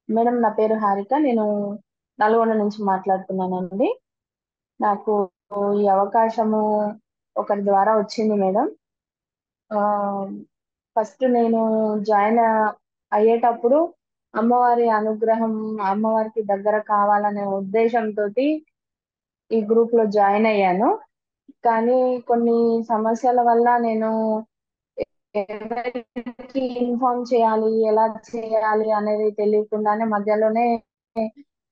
Madam నా పేరు హారిక. నేను నల్గొండ నుంచి మాట్లాడుతున్నానండి. నాకు ఈ అవకాశము ఒకరి ద్వారా వచ్చింది మేడం. ఫస్ట్ నేను జాయిన్ అయ్యేటప్పుడు అమ్మవారి అనుగ్రహం, అమ్మవారికి దగ్గర కావాలనే ఉద్దేశంతో ఈ గ్రూప్ లో జాయిన్ అయ్యాను. కానీ కొన్ని సమస్యల వల్ల నేను ఎవరికి ఇన్ఫార్మ్ చేయాలి, ఎలా చేయాలి అనేది తెలియకుండానే మధ్యలోనే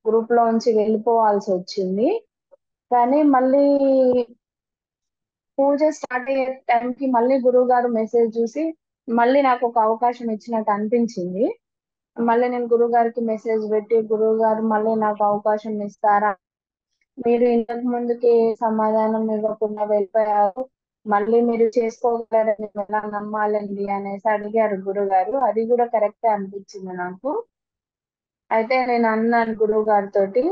గ్రూప్ లో నుంచి వెళ్ళిపోవాల్సి వచ్చింది. కానీ మళ్ళీ పూజ స్టార్ట్ అయ్యే టైంకి మళ్ళీ గురువు గారు మెసేజ్ చూసి మళ్ళీ నాకు ఒక అవకాశం ఇచ్చినట్టు అనిపించింది. మళ్ళీ నేను గురువు గారికి మెసేజ్ పెట్టి, గురువు గారు మళ్ళీ నాకు అవకాశం ఇస్తారా, మీరు ఇంతకు ముందుకి సమాధానం ఇవ్వకుండా వెళ్ళిపోయారు, మళ్ళీ మీరు చేసుకోగలరని ఎలా నమ్మాలండి అనేసి అడిగారు గురుగారు. అది కూడా కరెక్టే అనిపించింది నాకు. అయితే నేను అన్నాను గురువు గారితోటి,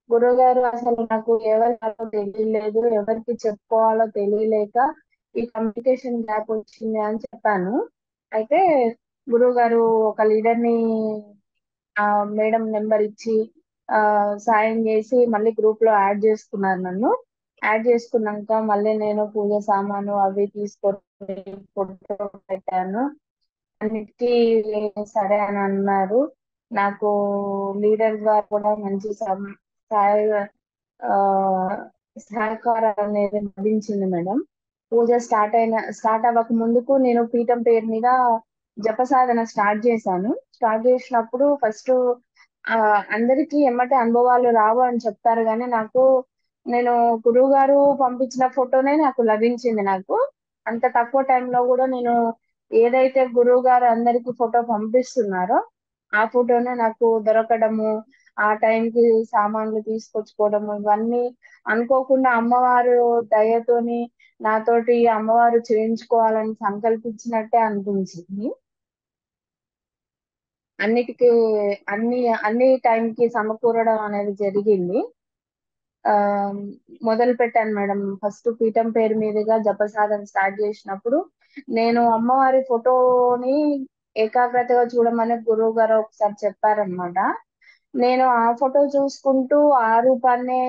గురువు గారు అసలు నాకు ఎవరు తెలియలేదు, ఎవరికి చెప్పుకోవాలో తెలియలేక ఈ కమ్యూనికేషన్ గ్యాప్ వచ్చింది అని చెప్పాను. అయితే గురువు గారు ఒక లీడర్ ని ఆ మేడం నెంబర్ ఇచ్చి ఆ సాయం చేసి మళ్ళీ గ్రూప్ లో యాడ్ చేసుకున్నారు నన్ను. యాడ్ చేసుకున్నాక మళ్ళీ నేను పూజ సామాను అవి తీసుకొని ఫోటో పెట్టాను. అన్నిటికీ సరే అని అన్నారు. నాకు లీడర్ ద్వారా కూడా మంచి సహాయ ఆ, సహకారం అనేది లభించింది మేడం. పూజ స్టార్ట్ అవ్వక ముందుకు నేను పీఠం పేరు మీద జపసాధన స్టార్ట్ చేశాను. స్టార్ట్ చేసినప్పుడు ఫస్ట్ అందరికీ ఎమ్మటే అనుభవాలు రావు అని చెప్తారు, కానీ నేను గురువు గారు పంపించిన ఫోటోనే నాకు లభించింది. నాకు అంత తక్కువ టైంలో కూడా నేను ఏదైతే గురువు గారు అందరికి ఫోటో పంపిస్తున్నారో ఆ ఫోటోనే నాకు దొరకడము, ఆ టైంకి సామాన్లు తీసుకొచ్చుకోవడము, ఇవన్నీ అనుకోకుండా అమ్మవారు దయతోని నాతోటి అమ్మవారు చేయించుకోవాలని సంకల్పించినట్టే అనిపించింది. అన్నిటికీ అన్ని టైంకి సమకూరడం అనేది జరిగింది. ఆ మొదలు పెట్టాను మేడం. ఫస్ట్ పీఠం పేరు మీదుగా జపసాధన స్టార్ట్ చేసినప్పుడు నేను అమ్మవారి ఫోటోని ఏకాగ్రతగా చూడమని గురువు గారు ఒకసారి చెప్పారనమాట. నేను ఆ ఫోటో చూసుకుంటూ ఆ రూపాన్నే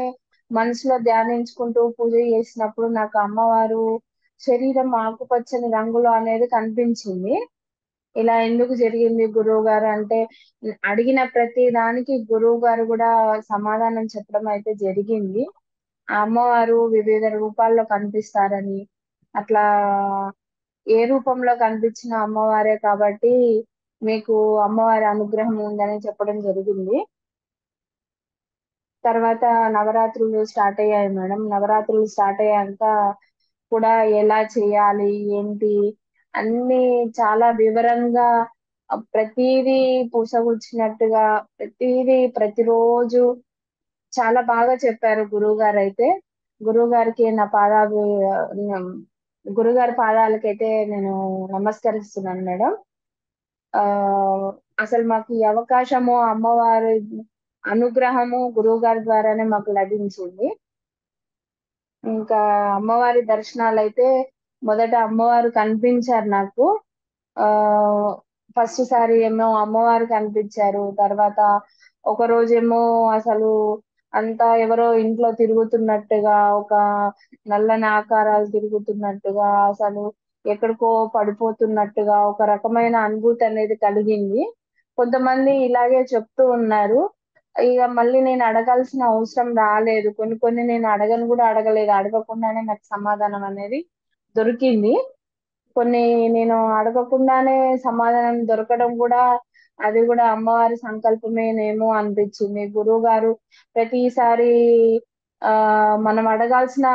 మనసులో ధ్యానించుకుంటూ పూజ చేసినప్పుడు నాకు అమ్మవారు శరీరం ఆకుపచ్చని రంగులో అనేది కనిపించింది. ఇలా ఎందుకు జరిగింది గురువు గారు అంటే, అడిగిన ప్రతి దానికి గురువు గారు కూడా సమాధానం చెప్పడం అయితే జరిగింది. ఆ అమ్మవారు వివిధ రూపాల్లో కనిపిస్తారని, అట్లా ఏ రూపంలో కనిపించిన అమ్మవారే కాబట్టి మీకు అమ్మవారి అనుగ్రహం ఉందని చెప్పడం జరిగింది. తర్వాత నవరాత్రులు స్టార్ట్ అయ్యాయి మేడం. నవరాత్రులు స్టార్ట్ అయ్యాక కూడా ఎలా చేయాలి, ఏంటి అన్ని చాలా వివరంగా ప్రతిదీ పూసగుచ్చినట్టుగా ప్రతిదీ ప్రతిరోజు చాలా బాగా చెప్పారు గురువు గారు అయితే. గురువు గారికి నా పాదాలు గురుగారి పాదాలకైతే నేను నమస్కరిస్తున్నాను మేడం. ఆ అసలు మాకు ఈ అవకాశము అమ్మవారి అనుగ్రహము గురువు గారి ద్వారానే మాకు లభించింది. ఇంకా అమ్మవారి దర్శనాలు అయితే మొదట అమ్మవారు కనిపించారు నాకు. ఆ ఫస్ట్ సారి ఏమో అమ్మవారు కనిపించారు. తర్వాత ఒక రోజేమో అసలు అంతా ఎవరో ఇంట్లో తిరుగుతున్నట్టుగా, ఒక నల్లని ఆకారాలు తిరుగుతున్నట్టుగా, అసలు ఎక్కడికో పడిపోతున్నట్టుగా ఒక రకమైన అనుభూతి అనేది కలిగింది. కొంతమంది ఇలాగే చెప్తూ ఉన్నారు. ఇక మళ్ళీ నేను అడగాల్సిన అవసరం రాలేదు. కొన్ని కొన్ని నేను అడగను కూడా అడగలేదు. అడగకుండానే నాకు సమాధానం అనేది దొరికింది. కొన్ని నేను అడగకుండానే సమాధానం దొరకడం కూడా అది కూడా అమ్మవారి సంకల్పమేనేమో అనిపించింది. గురువు గారు ప్రతిసారి మనం అడగాల్సిన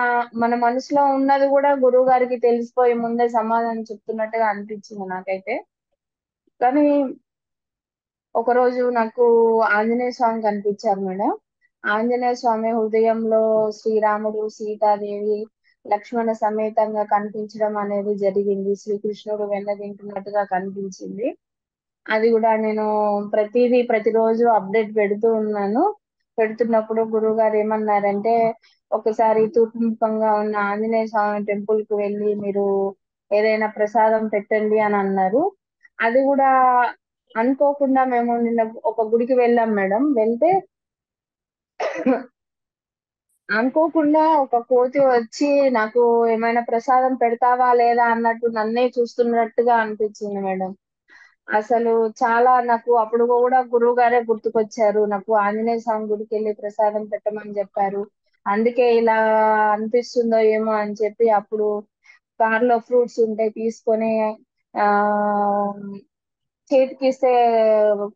మన మనసులో ఉన్నది కూడా గురువు గారికి తెలిసిపోయి ముందే సమాధానం చెప్తున్నట్టుగా అనిపించింది నాకైతే. కానీ ఒకరోజు నాకు ఆంజనేయ స్వామి కనిపించారు మేడం. ఆంజనేయ స్వామి హృదయంలో శ్రీరాముడు, సీతాదేవి, లక్ష్మణ సమేతంగా కనిపించడం అనేది జరిగింది. శ్రీకృష్ణుడు వెన్నదింటున్నట్టుగా కనిపించింది. అది కూడా నేను ప్రతిరోజు అప్డేట్ పెడుతూ ఉన్నాను. పెడుతున్నప్పుడు గురువు గారు ఏమన్నారంటే, ఒకసారి తూర్పుముఖంగా ఉన్న ఆంజనేయ స్వామి టెంపుల్ కు వెళ్ళి మీరు ఏదైనా ప్రసాదం పెట్టండి అని అన్నారు. అది కూడా అనుకోకుండా మేము నిన్న ఒక గుడికి వెళ్ళాం మేడం. వెళ్తే అనుకోకుండా ఒక కోతి వచ్చి నాకు ఏమైనా ప్రసాదం పెడతావా లేదా అన్నట్టు నన్నే చూస్తున్నట్టుగా అనిపించింది మేడం. అసలు చాలా నాకు అప్పుడు కూడా గురువు గారే గుర్తుకొచ్చారు. నాకు ఆంజనేయ స్వామి గుడికి వెళ్ళి ప్రసాదం పెట్టమని చెప్పారు. అందుకే ఇలా అనిపిస్తుందో ఏమో అని చెప్పి అప్పుడు కార్లో ఫ్రూట్స్ ఉంటే తీసుకొని ఆ చేతికిస్తే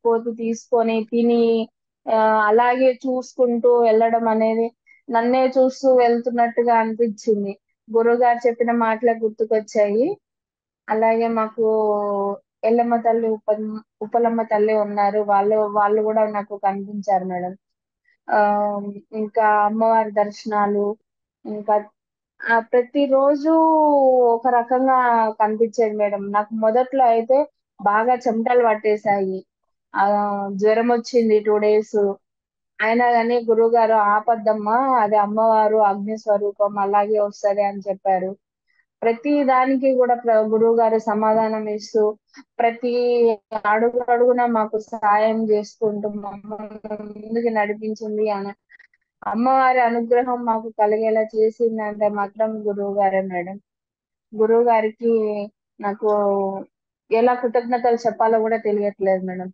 కోతి తీసుకొని తిని ఆ అలాగే చూసుకుంటూ వెళ్ళడం అనేది నన్నే చూస్తూ వెళ్తున్నట్టుగా అనిపించింది. గురువుగారు చెప్పిన మాటలే గుర్తుకొచ్చాయి. అలాగే మాకు ఎల్లమ్మ తల్లి ఉప్పలమ్మ తల్లి ఉన్నారు. వాళ్ళు కూడా నాకు కనిపించారు మేడం. ఆ ఇంకా అమ్మవారి దర్శనాలు ఇంకా ప్రతిరోజు ఒక రకంగా కనిపించేది మేడం. నాకు మొదట్లో అయితే బాగా చెమటలు పట్టేశాయి. ఆ జ్వరం వచ్చింది 2 డేస్. అయినా కానీ గురువు గారు ఆపద్దమ్మా, అది అమ్మవారు అగ్ని స్వరూపం అలాగే వస్తది అని చెప్పారు. ప్రతి దానికి కూడా గురువు గారు సమాధానం ఇస్తూ ప్రతి అడుగు అడుగున మాకు సహాయం చేసుకుంటూ మమ్మల్ని ముందుకు నడిపించింది అని అమ్మవారి అనుగ్రహం మాకు కలిగేలా చేసిందంటే మాత్రం గురువు గారే మేడం. గురువు గారికి నాకు ఎలా కృతజ్ఞతలు చెప్పాలో కూడా తెలియట్లేదు మేడం.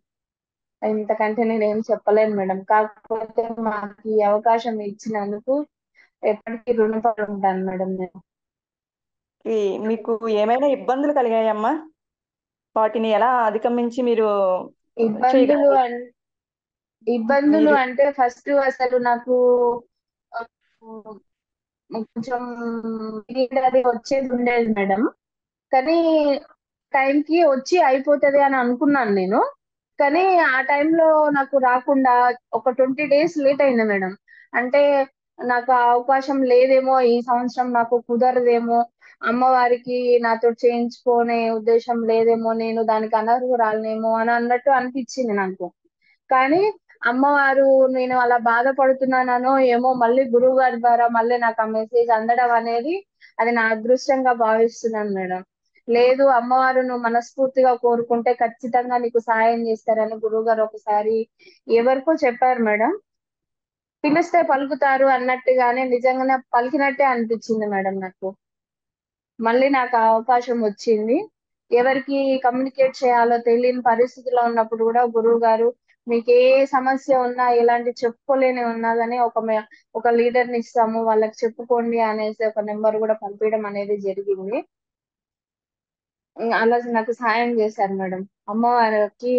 ఇంతకంటే నేనేం చెప్పలేను మేడం. కాకపోతే మాకు ఈ అవకాశం ఇచ్చినందుకు ఎప్పటికీ రుణపడి ఉంటాను మేడం నేను. ఈ మీకు ఏమైనా ఇబ్బందులు కలిగాయమ్మా? వాటిని ఎలా అధిగమించి మీరు ఇబ్బందులు చేయగలరు? అన్ ఇబ్బందులు మీరు అంటే ఫస్ట్ అసలు నాకు ఆ, కొంచెం పీరియడ్ అది వచ్చేది ఉండేది మేడం. కానీ టైంకి వచ్చి అయిపోతది అని అనుకున్నాను నేను. కానీ ఆ టైంలో నాకు రాకుండా ఒక 20 డేస్ లేట్ అయింది మేడం. అంటే నాకు ఆ అవకాశం లేదేమో, ఈ సంవత్సరం నాకు కుదరదేమో, అమ్మవారికి నాతో చేయించుకునే ఉద్దేశం లేదేమో, నేను దానికి అనర్హురాలినేమో అని అన్నట్టు అనిపించింది నాకు. కానీ అమ్మవారు నేను అలా బాధపడుతున్నాననో ఏమో మళ్ళీ గురువు గారి ద్వారా మళ్ళీ నాకు ఆ మెసేజ్ అందడం అనేది అది నా అదృష్టంగా భావిస్తున్నాను మేడం. లేదు అమ్మవారు నువ్వు మనస్ఫూర్తిగా కోరుకుంటే ఖచ్చితంగా నీకు సహాయం చేస్తారని గురువు గారు ఒకసారి ఎవరికో చెప్పారు మేడం. పిలిస్తే పలుకుతారు అన్నట్టుగానే నిజంగానే పలికినట్టే అనిపించింది మేడం నాకు. మళ్ళీ నాకు ఆ అవకాశం వచ్చింది. ఎవరికి కమ్యూనికేట్ చేయాలో తెలియని పరిస్థితిలో ఉన్నప్పుడు కూడా గురువు గారు మీకు ఏ సమస్య ఉన్నా ఎలాంటి చెప్పుకోలేని ఉన్నా గానీ ఒక లీడర్ ని ఇస్తాము వాళ్ళకి చెప్పుకోండి అనేసి ఒక నెంబర్ కూడా పంపించడం అనేది జరిగింది. అలా నాకు సహాయం చేశారు మేడం. అమ్మవారికి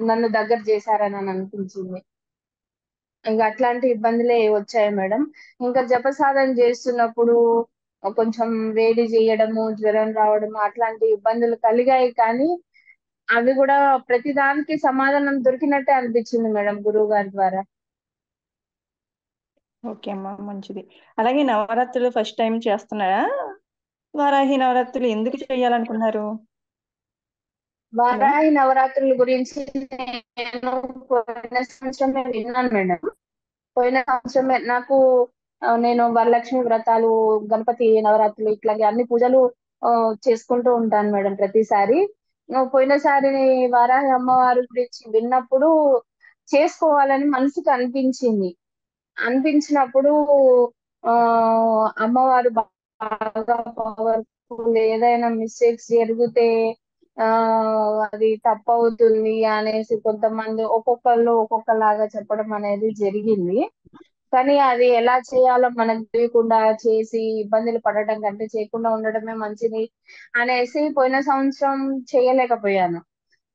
నన్ను దగ్గర చేశారని అని అనిపించింది. ఇంకా అట్లాంటి ఇబ్బందులే వచ్చాయి మేడం. ఇంకా జపసాధన చేస్తున్నప్పుడు కొంచెం వేడి చేయడము, జ్వరం రావడము అట్లాంటి ఇబ్బందులు కలిగాయి. కానీ అవి కూడా ప్రతి దానికి సమాధానం దొరికినట్టే అనిపించింది మేడం గురువు గారి ద్వారా. ఓకే అమ్మా, మంచిది. అలాగే నవరాత్రులు ఫస్ట్ టైం చేస్తున్నారా? వారాహి నవరాత్రులు ఎందుకు చేయాలనుకున్నారు? హలో. వారాహి నవరాత్రుల గురించి నేను పోయిన సంవత్సరమే విన్నాను మేడం. పోయిన సంవత్సరమే నాకు నేను వరలక్ష్మి వ్రతాలు, గణపతి నవరాత్రులు ఇట్లాగే అన్ని పూజలు ఆ, చేసుకుంటూ ఉంటాను మేడం ప్రతిసారి. పోయినసారి వారాహి అమ్మవారి గురించి విన్నప్పుడు చేసుకోవాలని మనసుకు అనిపించింది. అనిపించినప్పుడు ఆ అమ్మవారు బాగా పవర్ఫుల్, ఏదైనా మిస్టేక్స్ జరిగితే ఆ అది తప్పవుతుంది అనేసి కొంతమంది ఒక్కొక్కళ్ళు ఒక్కొక్కలాగా చెప్పడం అనేది జరిగింది. కానీ అది ఎలా చేయాలో మనకు తెలియకుండా చేసి ఇబ్బందులు పడటం కంటే చేయకుండా ఉండడమే మంచిది అనేసి పోయిన సంవత్సరం చేయలేకపోయాను.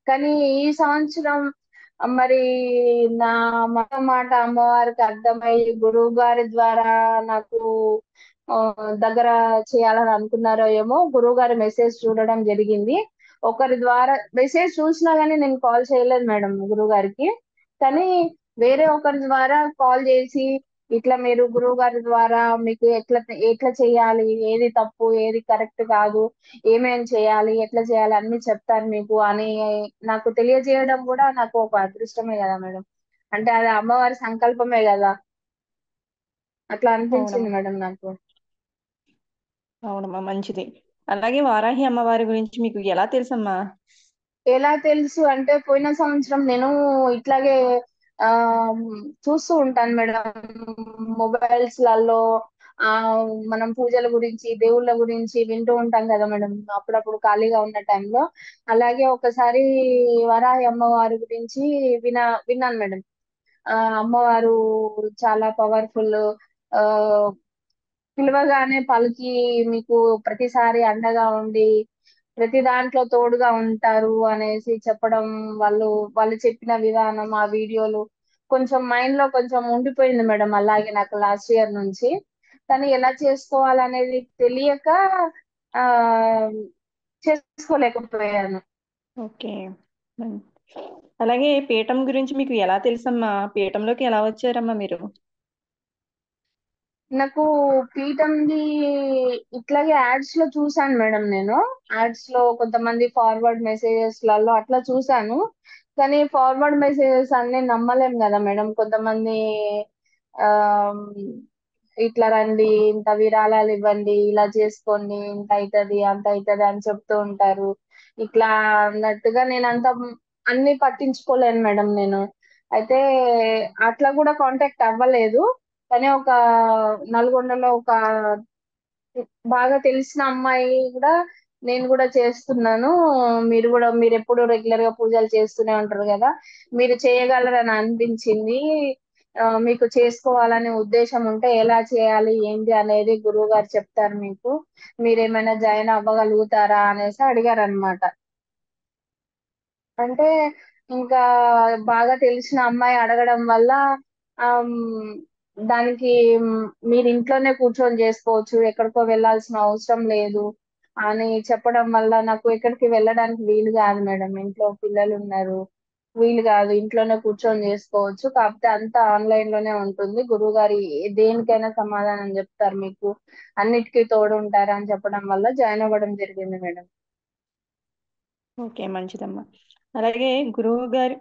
కానీ ఈ సంవత్సరం మరి నా మాట అమ్మవారికి అర్థమై గురువు గారి ద్వారా నాకు ఆ, దగ్గర చేయాలని అనుకున్నారో ఏమో గురువు గారి మెసేజ్ చూడడం జరిగింది. ఒకరి ద్వారా మెసేజ్ చూసినా గానీ నేను కాల్ చేయలేదు మేడం గురువు గారికి. కానీ వేరే ఒకరి ద్వారా కాల్ చేసి ఇట్లా మీరు గురువు గారి ద్వారా మీకు ఎట్లా ఎట్లా చేయాలి, ఏది తప్పు ఏది కరెక్ట్ కాదు, ఏమేం చేయాలి ఎట్లా చేయాలి అన్ని చెప్తారు మీకు అని నాకు తెలియజేయడం కూడా నాకు ఒక అదృష్టమే కదా మేడం. అంటే అది అమ్మవారి సంకల్పమే కదా, అట్లా అనిపించింది అవునమ్మా. మేడం నాకు. అవునమ్మా, మంచిది. అలాగే వారాహి అమ్మవారి గురించి మీకు ఎలా తెలుసమ్మా? ఎలా తెలుసు అంటే పోయిన సంవత్సరం నేను ఇట్లాగే ఆ చూస్తూ ఉంటాను మేడం, మొబైల్స్ లలో. ఆ మనం పూజల గురించి దేవుళ్ళ గురించి వింటూ ఉంటాం కదా మేడం, అప్పుడప్పుడు ఖాళీగా ఉన్న టైంలో. అలాగే ఒకసారి వరాహి అమ్మవారి గురించి విన్నాను మేడం. అమ్మవారు చాలా పవర్ఫుల్, ఆ పిలవగానే పలికి మీకు ప్రతిసారి అండగా ఉండి ప్రతి దాంట్లో తోడుగా ఉంటారు అనేసి చెప్పడం, వాళ్ళు వాళ్ళు చెప్పిన విధానం, ఆ వీడియోలు కొంచెం మైండ్ లో కొంచెం ఉండిపోయింది మేడం. అలాగే నాకు లాస్ట్ ఇయర్ నుంచి కానీ ఎలా చేసుకోవాలనేది తెలియక ఆ చేసుకోలేకపోయాను. ఓకే. ఉమ్. అలాగే పీఠం గురించి మీకు ఎలా తెలుసమ్మా? పీఠంలోకి ఎలా వచ్చారమ్మా మీరు? నాకు పీఠంది ఇట్లాగే యాడ్స్ లో చూసాను మేడం. నేను యాడ్స్ లో కొంతమంది ఫార్వర్డ్ మెసేజెస్ లలో అట్లా చూసాను. కానీ ఫార్వర్డ్ మెసేజెస్ అన్ని నమ్మలేం కదా మేడం. కొంతమంది ఆ ఇట్లా రండి, ఇంత విరాళాలు ఇవ్వండి, ఇలా చేసుకోండి, ఇంత అవుతుంది అంత అవుతుంది అని చెప్తూ ఉంటారు. ఇట్లా అన్నట్టుగా నేను అంత అన్ని పట్టించుకోలేను మేడం నేను. అయితే అట్లా కూడా కాంటాక్ట్ అవ్వలేదు. కానీ ఒక నల్గొండలో ఒక బాగా తెలిసిన అమ్మాయి కూడా, నేను కూడా చేస్తున్నాను, మీరు ఎప్పుడు రెగ్యులర్ గా పూజలు చేస్తూనే ఉంటారు కదా, మీరు చేయగలరని అనిపించింది, మీకు చేసుకోవాలనే ఉద్దేశం ఉంటే ఎలా చేయాలి ఏంటి అనేది గురువు గారు చెప్తారు మీకు, మీరేమైనా జాయిన్ అవ్వగలుగుతారా అనేసి అడిగారు అనమాట. అంటే ఇంకా బాగా తెలిసిన అమ్మాయి అడగడం వల్ల ఆమ్, దానికి మీరు ఇంట్లోనే కూర్చొని చేసుకోవచ్చు, ఎక్కడికో వెళ్ళాల్సిన అవసరం లేదు అని చెప్పడం వల్ల నాకు ఎక్కడికి వెళ్ళడానికి వీలు కాదు మేడం. ఇంట్లో పిల్లలు ఉన్నారు, వీలు కాదు. ఇంట్లోనే కూర్చొని చేసుకోవచ్చు, కాకపోతే అంతా ఆన్లైన్ లోనే ఉంటుంది. గురువు గారు దేనికైనా సమాధానం చెప్తారు మీకు, అన్నిటికీ తోడు ఉంటారు అని చెప్పడం వల్ల జాయిన్ అవ్వడం జరిగింది మేడం. ఓకే, మంచిదమ్మా. అలాగే గురువు గారి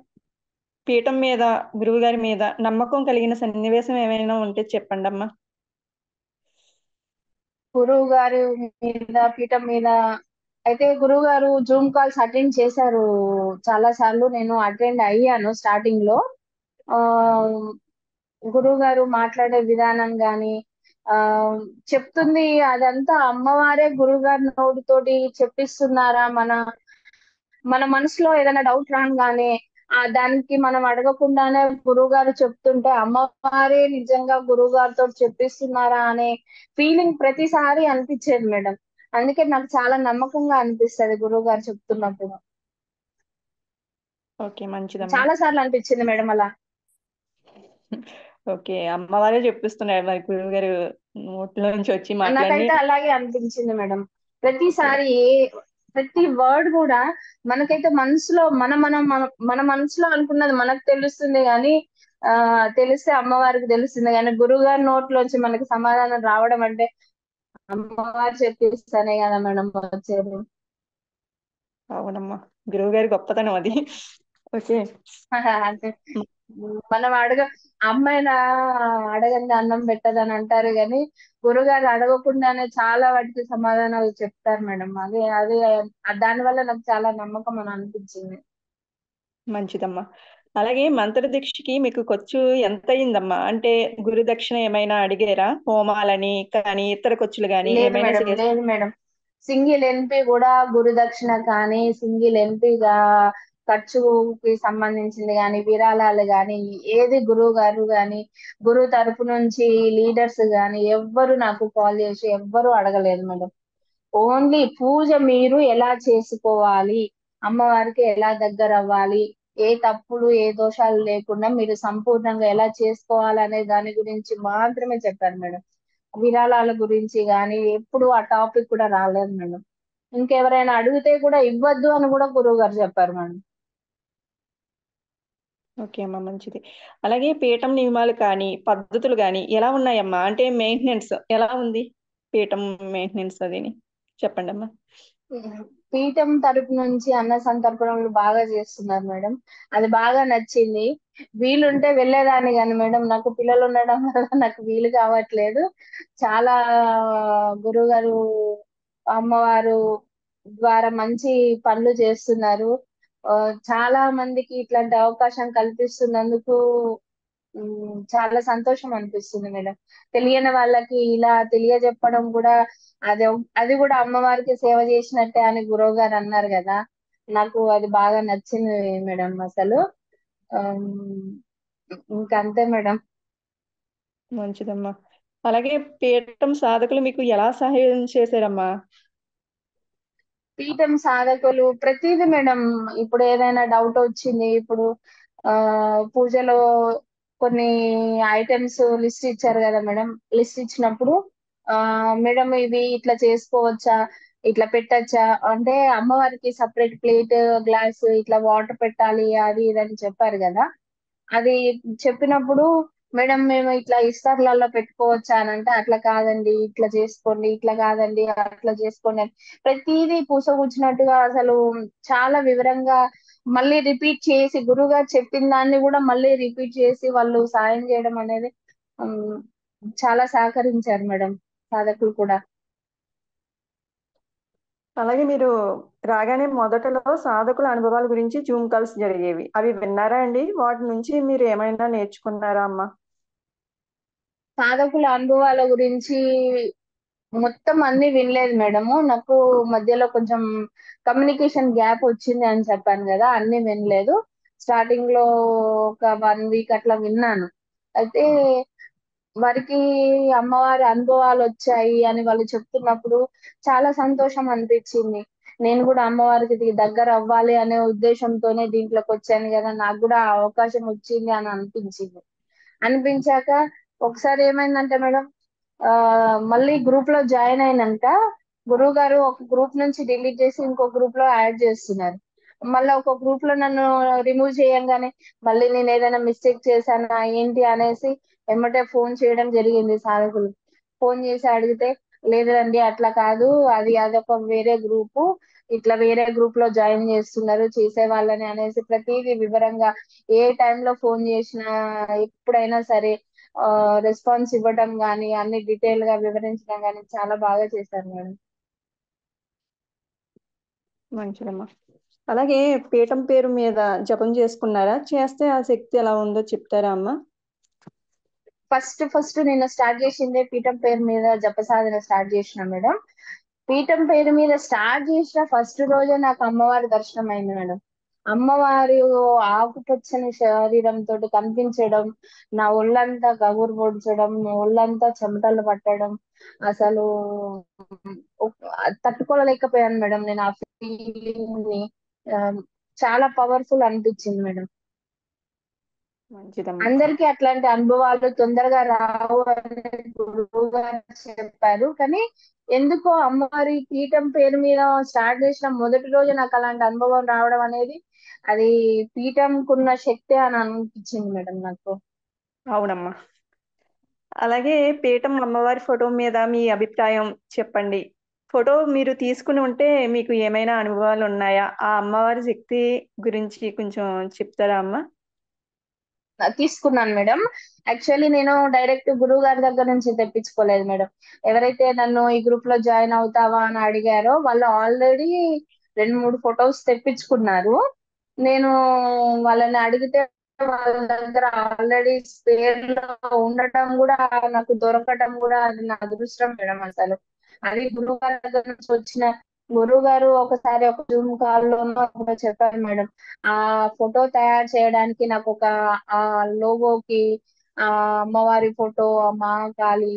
పీఠం మీద, గురువు గారి మీద నమ్మకం కలిగిన సన్నివేశం ఏమైనా ఉంటే చెప్పండి అమ్మా. గురువు గారు మీద, పీఠం మీద అయితే గురువు గారు జూమ్ కాల్స్ అటెండ్ చేశారు చాలా సార్లు. నేను అటెండ్ అయ్యాను స్టార్టింగ్ లో. ఆ గురువు గారు మాట్లాడే విధానం గాని, ఆ చెప్తుంది అదంతా అమ్మవారే గురువు గారి నోటితోటి చెప్పిస్తున్నారా, మన మన మనసులో ఏదైనా డౌట్ రాగానే దానికి మనం అడగకుండానే గురువు గారు చెప్తుంటే అమ్మవారే నిజంగా గురువు గారితో చెప్పిస్తున్నారా అనే ఫీలింగ్ ప్రతిసారి అనిపించేది మేడం. అందుకే నాకు చాలా నమ్మకంగా అనిపిస్తది గురువు గారు చెప్తున్నప్పుడు. ఓకే, మంచిదమ్మా. చాలా సార్లు అనిపించింది మేడం అలా. ఓకే, అమ్మవారే చెప్పిస్తున్నారు మరి గురువు గారు నోట్లో నుంచి వచ్చి మాటలన్నీ. నాకైతే అలాగే అనిపించింది మేడం. ఓకే. ప్రతిసారి ప్రతి వర్డ్ కూడా మనకైతే మనసులో మన మనసులో అనుకున్నది మనకు తెలుస్తుంది కానీ, ఆ తెలిస్తే అమ్మవారికి తెలుస్తుంది కానీ, గురువు గారి నోట్లోంచి మనకి సమాధానం రావడం అంటే అమ్మవారు చెప్పిస్తానే కదా మేడం వచ్చేది. అవునమ్మా, గురువు గారి గొప్పతనం అది. ఓకే. అంటే మనం అమ్మాయినా అడగంది అన్నం పెట్టదని అంటారు కానీ, గురుగారు అడగకుండానే చాలా వాటికి సమాధానాలు చెప్తారు మేడం. అది దాని వల్ల నాకు చాలా నమ్మకం అని అనిపించింది. మంచిదమ్మా. అలాగే మంత్ర దీక్షకి మీకు ఖర్చు ఎంత అయిందమ్మా? అంటే గురు దక్షిణ ఏమైనా అడిగారా? హోమాలని కానీ ఇతర ఖర్చులు కానీ లేదు ఏమైనా మేడం, చేసి? లేదు మేడం. సింగిల్ ఎన్పి కూడా గురుదక్షిణ కానీ, సింగిల్ ఎన్పిగా ఖర్చుకి సంబంధించింది కానీ, విరాళాలు కానీ, ఏది గురువు గారు కానీ, గురువు తరపు నుంచి లీడర్స్ కానీ ఎవ్వరు నాకు కాల్ చేసి ఎవ్వరు అడగలేదు మేడం. ఓన్లీ పూజ మీరు ఎలా చేసుకోవాలి, అమ్మవారికి ఎలా దగ్గర అవ్వాలి, ఏ తప్పులు ఏ దోషాలు లేకుండా మీరు సంపూర్ణంగా ఎలా చేసుకోవాలి అనే దాని గురించి మాత్రమే చెప్పారు మేడం. విరాళాల గురించి కానీ ఎప్పుడు ఆ టాపిక్ కూడా రాలేదు మేడం. ఇంకెవరైనా అడిగితే కూడా ఇవ్వద్దు అని కూడా గురువు గారు చెప్పారు మేడం. ఓకే అమ్మా, మంచిది. అలాగే పీఠం నియమాలు కానీ పద్ధతులు కానీ ఎలా ఉన్నాయమ్మా? అంటే మెయింటెనెన్స్ ఎలా ఉంది? పీఠం మెయింటెనెన్స్ అదిని చెప్పండి అమ్మా. పీఠం తరపు నుంచి అన్న సంతర్పణలు బాగా చేస్తున్నారు మేడం. అది బాగా నచ్చింది. వీలుంటే వెళ్ళేదాన్ని కానీ మేడం, నాకు పిల్లలు ఉండడం వల్ల నాకు వీలు కావట్లేదు. చాలా గురువు గారు, అమ్మవారు ద్వారా మంచి పనులు చేస్తున్నారు. చాలా మందికి ఇట్లాంటి అవకాశం కల్పిస్తున్నందుకు చాలా సంతోషం అనిపిస్తుంది మేడం. తెలియని వాళ్ళకి ఇలా తెలియజెప్పడం కూడా అది అది కూడా అమ్మవారికి సేవ చేసినట్టే అని గురువు గారు అన్నారు కదా. నాకు అది బాగా నచ్చింది మేడం అసలు. ఆమ్, ఇంకా అంతే మేడం. మంచిదమ్మా. అలాగే పీఠం సాధకులు మీకు ఎలా సహాయం చేశారమ్మా? పీఠం సాధకులు ప్రతిదీ మేడం. ఇప్పుడు ఏదైనా డౌట్ వచ్చింది, ఇప్పుడు ఆ పూజలో కొన్ని ఐటమ్స్ లిస్ట్ ఇచ్చారు కదా మేడం. లిస్ట్ ఇచ్చినప్పుడు ఆ మేడం ఇవి ఇట్లా చేసుకోవచ్చా, ఇట్లా పెట్టచ్చా అంటే అమ్మవారికి సపరేట్ ప్లేట్, గ్లాస్, ఇట్లా వాటర్ పెట్టాలి అది ఇది అని చెప్పారు కదా. అది చెప్పినప్పుడు మేడం మేము ఇట్లా ఇస్తార్లలో పెట్టుకోవచ్చా అని అంటే, అట్లా కాదండి ఇట్లా చేసుకోండి, ఇట్లా కాదండి అట్లా చేసుకోండి అని ప్రతిదీ పూసగుచ్చినట్టుగా అసలు చాలా వివరంగా మళ్ళీ రిపీట్ చేసి, గురువుగారు చెప్పిన దాన్ని కూడా మళ్ళీ రిపీట్ చేసి వాళ్ళు సాయం చేయడం అనేది ఉమ్, చాలా సహకరించారు మేడం సాధకులు కూడా. అలాగే మీరు రాగానే మొదటలో సాధకుల అనుభవాల గురించి జూమ్ కాల్స్ జరిగేవి. అవి విన్నారా అండి? వాటి నుంచి మీరు ఏమైనా నేర్చుకున్నారా అమ్మా? సాధకుల అనుభవాల గురించి మొత్తం అన్ని వినలేదు మేడము. నాకు మధ్యలో కొంచెం కమ్యూనికేషన్ గ్యాప్ వచ్చింది అని చెప్పాను కదా, అన్ని వినలేదు. స్టార్టింగ్ లో ఒక 1 వీక్ అట్లా విన్నాను. అయితే వారికి అమ్మవారి అనుభవాలు వచ్చాయి అని వాళ్ళు చెప్తున్నప్పుడు చాలా సంతోషం అనిపించింది. నేను కూడా అమ్మవారికి దగ్గర అవ్వాలి అనే ఉద్దేశంతోనే దీంట్లోకి వచ్చాను కదా, నాకు కూడా ఆ అవకాశం వచ్చింది అని అనిపించింది. అనిపించాక ఒకసారి ఏమైందంటే మేడం, ఆ మళ్ళీ గ్రూప్ లో జాయిన్ అయినాక గురువు గారు ఒక గ్రూప్ నుంచి డిలీట్ చేసి ఇంకో గ్రూప్ లో యాడ్ చేస్తున్నారు. మళ్ళీ ఒక గ్రూప్ లో నన్ను రిమూవ్ చేయంగానే మళ్ళీ నేను ఏదైనా మిస్టేక్ చేశానా ఏంటి అనేసి ఎమ్మటే ఫోన్ చేయడం జరిగింది సాధకులు. ఫోన్ చేసి అడిగితే లేదండి అట్లా కాదు, అదొక వేరే గ్రూపు, ఇట్లా వేరే గ్రూప్ లో జాయిన్ చేస్తున్నారు చేసే వాళ్ళని అనేసి ప్రతిదీ వివరంగా ఏ టైంలో ఫోన్ చేసినా ఎప్పుడైనా సరే రెస్పాన్స్ ఇవ్వడం గానీ అన్ని డీటెయిల్ గా వివరించడం గానీ చాలా బాగా చేశారు మేడం. మంచిదమ్మా. అలాగే పీఠం పేరు మీద జపం చేసుకున్నారా? చేస్తే ఆ శక్తి ఎలా ఉందో చెప్తారా అమ్మా? ఫస్ట్ నేను స్టార్ట్ చేసిందే పీఠం పేరు మీద జప సాధన స్టార్ట్ చేసిన మేడం. పీఠం పేరు మీద స్టార్ట్ చేసిన ఫస్ట్ రోజే నాకు అమ్మవారి దర్శనం అయింది మేడం. అమ్మవారి ఆకుపచ్చని శరీరంతో కనిపించడం, నా ఒళ్ళంతా గగురు పొడిచడం, ఒళ్ళంతా చెమటలు పట్టడం, అసలు తట్టుకోలేకపోయాను మేడం నేను ఆ ఫీలింగ్ ని. ఆ, చాలా పవర్ఫుల్ అనిపించింది మేడం. మంచిదమ్మా. అందరికీ అట్లాంటి అనుభవాలు తొందరగా రావు అని గురువు గారు చెప్పారు. కానీ ఎందుకో అమ్మవారి పీఠం పేరు మీద స్టార్ట్ చేసిన మొదటి రోజు నాకు అలాంటి అనుభవం రావడం అనేది అది పీఠంకున్న శక్తి అని అనిపించింది మేడం నాకు. అవునమ్మా. అలాగే పీఠం అమ్మవారి ఫోటో మీద మీ అభిప్రాయం చెప్పండి. ఫోటో మీరు తీసుకుని ఉంటే మీకు ఏమైనా అనుభవాలు ఉన్నాయా? ఆ అమ్మవారి శక్తి గురించి కొంచెం చెప్తారా అమ్మా? తీసుకున్నాను మేడం. యాక్చువల్లీ నేను డైరెక్ట్ గురువు గారి దగ్గర నుంచి తెప్పించుకోలేదు మేడం. ఎవరైతే నన్ను ఈ గ్రూప్ లో జాయిన్ అవుతావా అని అడిగారో వాళ్ళు ఆల్రెడీ 2, 3 ఫొటోస్ తెప్పించుకున్నారు. నేను వాళ్ళని అడిగితే వాళ్ళ దగ్గర ఆల్రెడీ స్పేర్ లో ఉండటం కూడా, నాకు దొరకటం కూడా అది నా అదృష్టం మేడం అసలు. అది గురువు గారి దగ్గర నుంచి వచ్చిన, గురువు గారు ఒకసారి ఒక జూమ్ కాల్ లోనో కూడా చెప్పారు మేడం. ఆ ఫోటో తయారు చేయడానికి నాకు ఒక ఆ లోగోకి ఆ అమ్మవారి ఫోటో, మహాకాళి,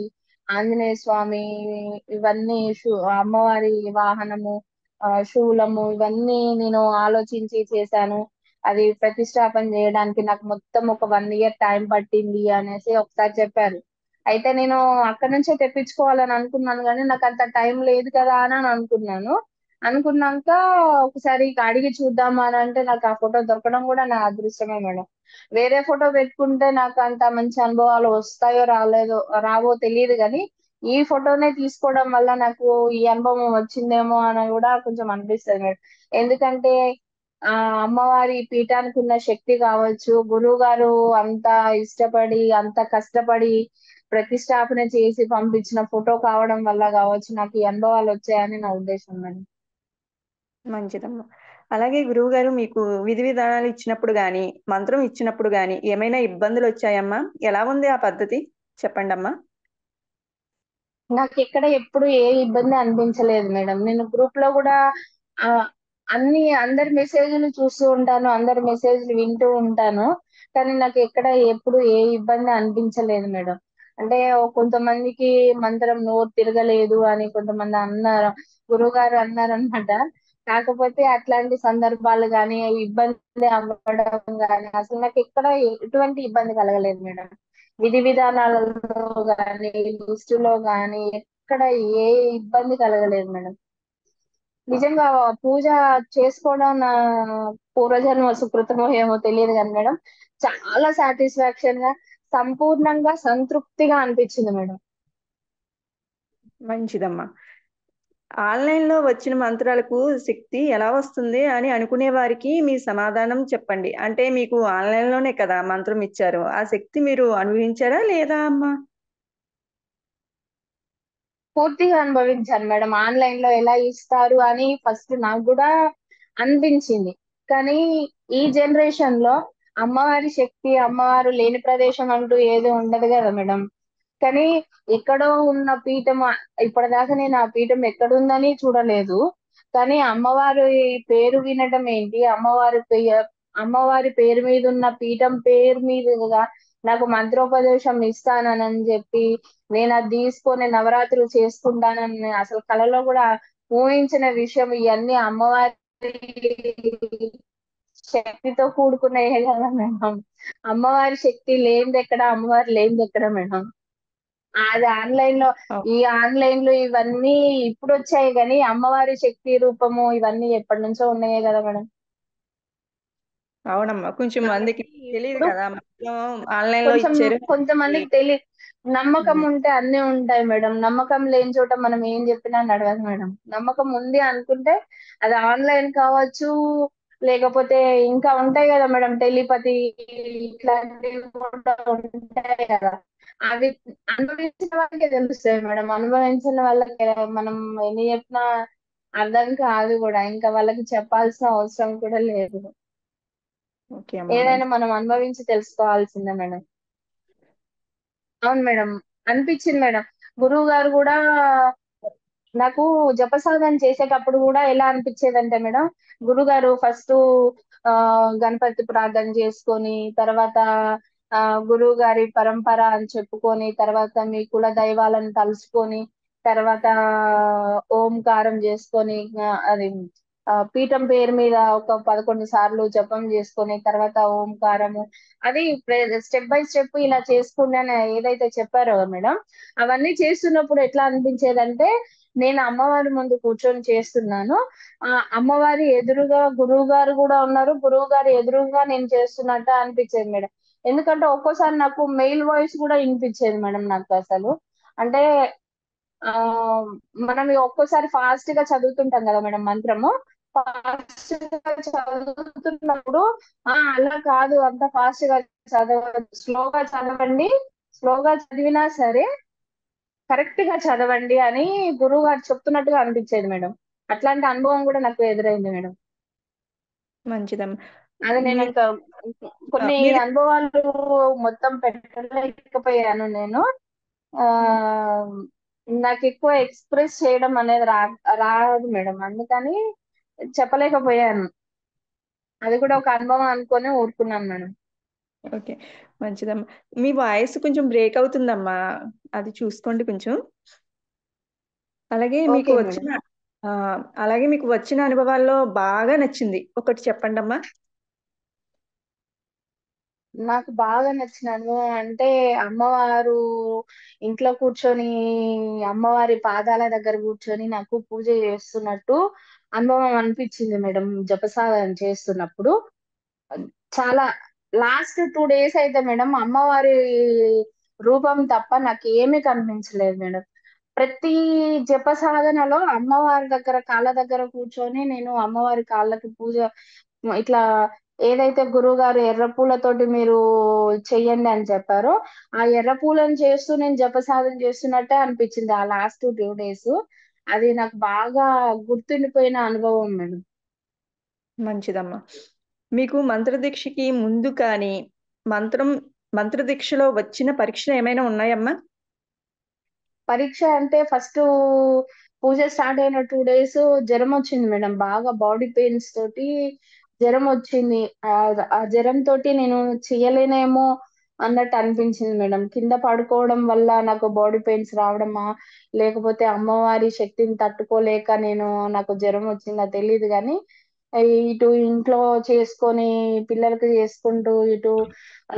ఆంజనేయ స్వామి, ఇవన్నీ అమ్మవారి వాహనము, శూలము, ఇవన్నీ నేను ఆలోచించి చేశాను. అది ప్రతిష్టాపన చేయడానికి నాకు మొత్తం ఒక 1 ఇయర్ టైం పట్టింది అనేసి ఒకసారి చెప్పారు. అయితే నేను అక్కడ నుంచే తెప్పించుకోవాలని అనుకున్నాను కానీ నాకు అంత టైం లేదు కదా అని అనుకున్నాను. అనుకున్నాక ఒకసారి ఇక అడిగి చూద్దాం అని అంటే నాకు ఆ ఫోటో దొరకడం కూడా నా అదృష్టమే మేడం. వేరే ఫోటో పెట్టుకుంటే నాకు అంత మంచి అనుభవాలు వస్తాయో రాలేదో రావో తెలియదు కానీ ఈ ఫోటోనే తీసుకోవడం వల్ల నాకు ఈ అనుభవం వచ్చిందేమో అని కూడా కొంచెం అనిపిస్తుంది మేడం. ఎందుకంటే ఆ అమ్మవారి పీఠానికి ఉన్న శక్తి కావచ్చు, గురువు గారు అంత ఇష్టపడి అంత కష్టపడి ప్రతిష్టాపన చేసి పంపించిన ఫోటో కావడం వల్ల కావచ్చు నాకు ఈ అనుభవాలు వచ్చాయని నా ఉద్దేశం మేడం. మంచిదమ్మా. అలాగే గురువుగారు మీకు విధి విధానాలు ఇచ్చినప్పుడు గాని, మంత్రం ఇచ్చినప్పుడు గాని ఏమైనా ఇబ్బందులు వచ్చాయమ్మా? ఎలా ఉంది ఆ పద్ధతి? చెప్పండమ్మా. నాకు ఎక్కడ ఎప్పుడు ఏ ఇబ్బంది అనిపించలేదు మేడం. నేను గ్రూప్ లో కూడా ఆ అందరి మెసేజ్‌లు చూస్తూ ఉంటాను. అందరి మెసేజ్‌లు వింటూ ఉంటాను. కానీ నాకు ఎక్కడ ఎప్పుడు ఏ ఇబ్బంది అనిపించలేదు మేడం. అంటే కొంతమందికి మంత్రం నోరు తిరగలేదు అని కొంతమంది అన్నారు. గురువుగారు అన్నారనమాట. కాకపోతే అట్లాంటి సందర్భాలు గాని, ఇబ్బంది అవ్వడం గాని అసలు నాకు ఎక్కడ ఎటువంటి ఇబ్బంది కలగలేదు మేడం. విధి విధానాలలో గాని, దుస్తులో గాని ఎక్కడ ఏ ఇబ్బంది కలగలేదు మేడం. నిజంగా పూజ చేసుకోవడం నా పూర్వజన్మ సుకృతమో ఏమో తెలియదు కానీ మేడం. చాలా సాటిస్ఫాక్షన్ గా, సంపూర్ణంగా, సంతృప్తిగా అనిపించింది మేడం. మంచిదమ్మా. ఆన్‌లైన్‌లో వచ్చిన మంత్రాలకు శక్తి ఎలా వస్తుంది అని అనుకునే వారికి మీ సమాధానం చెప్పండి. అంటే మీకు ఆన్‌లైన్‌లోనే కదా మంత్రం ఇచ్చారు. ఆ శక్తి మీరు అనుభవించారా లేదా అమ్మా? పూర్తిగా అనుభవించాను మేడం. ఆన్‌లైన్ లో ఎలా ఇస్తారు అని ఫస్ట్ నాకు కూడా అనిపించింది. కానీ ఈ జనరేషన్ లో అమ్మవారి శక్తి, అమ్మవారు లేని ప్రదేశం అంటూ ఏది ఉండదు కదా మేడం. కానీ ఎక్కడో ఉన్న పీఠం ఇప్పటిదాకా నేను ఆ పీఠం ఎక్కడుందని చూడలేదు. కానీ అమ్మవారి పేరు వినడం ఏంటి, అమ్మవారి పేరు మీద ఉన్న పీఠం పేరు మీదుగా నాకు మంత్రోపదేశం ఇస్తానని చెప్పి నేను అది తీసుకొని నవరాత్రులు చేసుకుంటానని అసలు కలలో కూడా ఊహించిన విషయం. ఇవన్నీ అమ్మవారి శక్తితో కూడుకున్నాయే కదా మేడం. అమ్మవారి శక్తి లేనిది ఎక్కడ, అమ్మవారు లేనిది ఎక్కడ మేడం. అది ఆన్‌లైన్ లో అవ్ ఈ ఆన్‌లైన్‌లు ఇవన్నీ ఇప్పుడొచ్చాయి గానీ, అమ్మవారి శక్తి రూపము ఇవన్నీ ఎప్పటినుంచో ఉన్నాయే గదా మేడం. అవునమ్మా. కొంచెం మందికి కాబట్టి తెలీదు ఇప్పుడు కదా! మంత్రం ఆన్‌లైన్‌లో కొంచెం ఇచ్చారు. మనకి కొంతమందికి నమ్మకం హ్మ్. ఉంటే అన్నీ ఉంటాయి మేడం. నమ్మకం లేని చోట మనం ఏం జెప్పినా నడవదు మేడం. నమ్మకం ఉంది అనుకుంటే అది ఆన్‌లైన్ కావచ్చు, లేకపోతే ఇంకా ఉంటాయి గదా మేడం టెలిపతి ఇట్లాంటివి కూడా ఉంటాయి గదా! అవి అనుభవించిన వాళ్ళకే తెలుస్తాయి మేడం. అనుభవించిన వాళ్ళకి మనం ఎన్ని జెప్పినా అర్థం కాదు గూడా. ఇంకా వాళ్ళకి చెప్పాల్సిన అవసరం కూడా లేదు. ఓకే అమ్మా. ఏదైనా మనం అనుభవించి తెలుసుకోవాల్సిందే మేడం. అవును మేడం. అనిపిచ్చింది మేడం. గురువు గారు గూడా నాకు జపసాధన చేసేటప్పుడు గూడా ఎలా అనిపిచ్చేదంటే మేడం, గురుగారు ఫస్టు గణపతి ప్రార్థన చేసుకొని, తర్వాత గురువు గారి పరంపర అని చెప్పుకొని, తర్వాత మీ కుల దైవాలను తలుసుకొని, తర్వాత ఓంకారం జేసుకొని అది పీఠం పేరు మీద ఒక 11 సార్లు జపం జేసుకొని, తర్వాత ఓంకారము అది స్టెప్ బై స్టెప్ ఇలా చేసుకోండి అని ఏదైతే చెప్పారో మేడం, అవన్నీ చేస్తున్నప్పుడు ఎట్లా అనిపించేదంటే, నేను అమ్మవారి ముందు కూర్చొని చేస్తున్నాను. అమ్మవారి ఎదురుగా గురువు గారు గూడా ఉన్నారు. గురువు గారి ఎదురుంగా నేను చేస్తున్నట్టు అనిపించేది మేడం. ఎందుకంటే ఒక్కోసారి నాకు మెయిల్ వాయిస్ గూడా ఇనిపించేది మేడం నాకసలు. అంటే ఆహ్, మనం ఒక్కోసారి ఫాస్ట్‌గా చదువుతుంటాం గదా మేడం మంత్రము. ఫాస్ట్‌గా చదువుతున్నప్పుడు అలా కాదు అంత ఫాస్ట్‌గా చదవద్దు. స్లోగా చదివినా సరే కరెక్ట్‌గా చదవండి అని గురువుగారు చెప్తున్నట్టుగా అనిపించేది మేడం. అట్లాంటి అనుభవం గూడా నాకు ఎదురైంది మేడం. మంచిదమ్మా. అది మీరు నేనింకా కొన్ని మీది అనుభవాలు మొత్తం పెట్టలేకపోయాను నేను. ఆహ్, నాకెక్కువ ఎక్స్‌ప్రెస్ చేయడం అనేది రాదు మేడం. అందుకని చెప్పలేకపోయాను. అది కూడా ఒక అనుభవం అనుకోని ఊరుకున్నాను మేడం. ఓకే. మంచిదమ్మా. మీ వాయిస్ కొంచెం బ్రేక్ అవుతుందమ్మా. అది చూసుకోండి కొంచెం. అలాగే మీకు ఓకే మేడం. వచ్చిన అలాగే మీకు వచ్చిన అనుభవాల్లో బాగా నచ్చింది ఒకటి చెప్పండమ్మా? నాకు బాగా నచ్చిన అనుభవం అంటే అమ్మవారు ఇంట్లో కూర్చొని అమ్మవారి పాదాల దగ్గర కూర్చొని నాకు పూజ చేస్తున్నట్టు అనుభవం అనిపించింది మేడం జపసాధన చేస్తున్నప్పుడు. చాలా లాస్ట్ 2 డేస్ అయితే మేడం అమ్మవారి రూపం తప్ప నాకేమీ కనిపించలేదు మేడం. ప్రతి జప సాధనలో అమ్మవారి దగ్గర కాళ్ళ దగ్గర కూర్చొని నేను అమ్మవారి కాళ్ళకి పూజ ఇట్లా ఏదైతే గురువు గారు ఎర్ర పూలతోటి మీరు చెయ్యండి అని చెప్పారో, ఆ ఎర్ర పూలను చేస్తూ నేను జపసాధన చేస్తున్నట్టే అనిపించింది ఆ లాస్ట్ 2 డేస్. అది నాకు బాగా గుర్తుండిపోయిన అనుభవం మేడం. మంచిదమ్మా. మీకు మంత్రదీక్షకి ముందు కానీ, మంత్రం మంత్రదీక్షలో వచ్చిన పరీక్షలు ఏమైనా ఉన్నాయమ్మా? పరీక్ష అంటే ఫస్ట్ పూజ స్టార్ట్ అయిన 2 డేస్ జ్వరం వచ్చింది మేడం. బాగా బాడీ పెయిన్స్ తోటి జ్వరం వచ్చింది. ఆ ఆ జ్వరం తోటి నేను చేయలేనేమో అన్నట్టు అనిపించింది మేడం. కింద పడుకోవడం వల్ల నాకు బాడీ పెయిన్స్ రావడమా, లేకపోతే అమ్మవారి శక్తిని తట్టుకోలేక నాకు జ్వరం వచ్చిందా తెలియదు కానీ, ఇటు ఇంట్లో చేసుకొని పిల్లలకి చేసుకుంటూ, ఇటు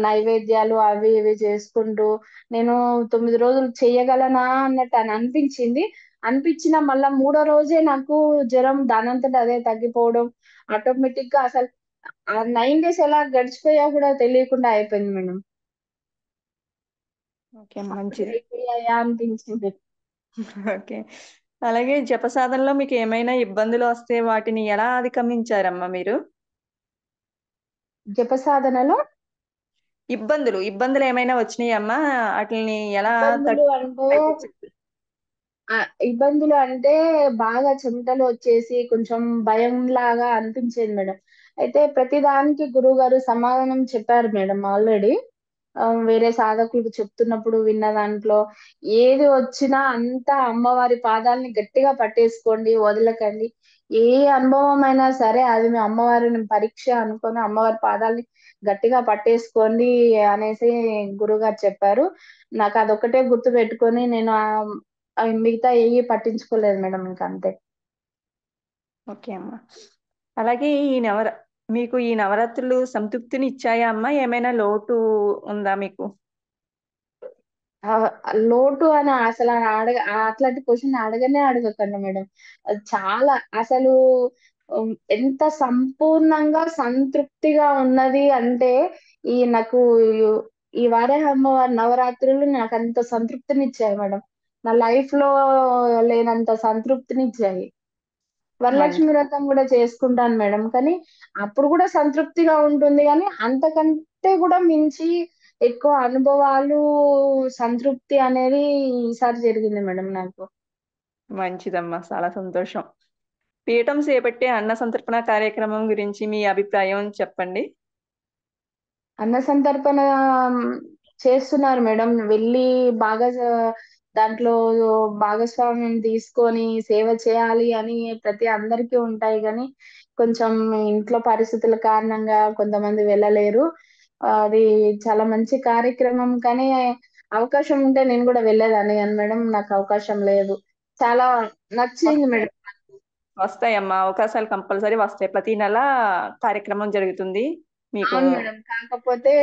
నైవేద్యాలు అవి ఇవి చేసుకుంటూ నేను 9 రోజులు చెయ్యగలనా అన్నట్టు అని అనిపించింది. అనిపించిన మళ్ళా మూడో రోజే నాకు జ్వరం దానంతట అదే తగ్గిపోవడం, ఆటోమేటిక్ గా అసలు ఆ 9 డేస్ ఎలా గడిచిపోయా కూడా తెలియకుండా అయిపోయింది మేడం. ఓకే. అప్పుడే మంచిది. అయిపోయాయా అనిపించింది. ఓకే. అలాగే జపసాధనలో మీకు ఏమైనా ఇబ్బందులు వస్తే వాటిని ఎలా అధిగమించారమ్మా మీరు? జప సాధనలో ఇబ్బందులు ఏమైనా వచ్చినాయమ్మా? ఆటిల్ని ఎలా ఇబ్బందులు తట్ అంటే పైకొచ్చారు? ఇబ్బందులు అంటే బాగా చెమటలు వచ్చేసి కొంచెం భయంలాగా అనిపించేది మేడం. అయితే ప్రతిదానికి గురువుగారు సమాధానం చెప్పారు మేడం ఆల్రెడీ. వేరే సాధకులకు చెప్తున్నప్పుడు విన్న దాంట్లో, ఏది వచ్చినా అంతా అమ్మవారి పాదాల్ని గట్టిగా పట్టేసుకోండి, వదలకండి. ఏ అనుభవం అయినా సరే అది మీ అమ్మవారిని పరీక్ష అనుకొని అమ్మవారి పాదాల్ని గట్టిగా పట్టేసుకోండి అనేసి గురువుగారు చెప్పారు. నాకు అదొక్కటే గుర్తు పెట్టుకొని నేను అవి మిగతా ఏవి పట్టించుకోలేదు మేడం ఇంక అంతే. ఓకే అమ్మా. అలాగే మీకు ఈ నవరాత్రులు సంతృప్తిని ఇచ్చాయా అమ్మా? ఏమైనా లోటు ఉందా మీకు? లోటు అని అసలు అట్లాంటి క్వశ్చన్ అడగనే అడగకండి మేడం. అది చాలా అసలు ఎంత సంపూర్ణంగా సంతృప్తిగా ఉన్నది అంటే నాకు ఈ వారాహి అమ్మవారి నవరాత్రులు నాకు అంత సంతృప్తినిచ్చాయి మేడం. నా లైఫ్ లో లేనంత సంతృప్తినిచ్చాయి. వరలక్ష్మి మంచి వ్రతం కూడా చేసుకుంటాను మేడం. కానీ అప్పుడు కూడా సంతృప్తిగా ఉంటుంది కానీ అంతకంటే కూడా మించి ఎక్కువ అనుభవాలు, సంతృప్తి అనేది ఈసారి జరిగింది మేడం నాకు. మంచిదమ్మా. చాలా సంతోషం. పీఠం చేపట్టే అన్న సంతర్పణ కార్యక్రమం గురించి మీ అభిప్రాయం చెప్పండి. అన్న సంతర్పణ చేస్తున్నారు మేడం. వెళ్ళి బాగా దాంట్లో భాగస్వామ్యం తీసుకొని సేవ చేయాలి అని ప్రతి అందరికీ ఉంటాయి కానీ కొంచెం ఇంట్లో పరిస్థితుల కారణంగా కొంతమంది వెళ్ళలేరు. అది చాలా మంచి కార్యక్రమం కానీ అవకాశం ఉంటే నేను కూడా వెళ్ళేదాన్ని కానీ మేడం నాకు అవకాశం లేదు. చాలా నచ్చింది వస్తాయి మేడం. వస్తాయమ్మా. అవకాశాలు కంపల్సరీ వస్తాయి. ప్రతి నెల కార్యక్రమం జరుగుతుంది. మీకు అవును మేడం. కాకపోతే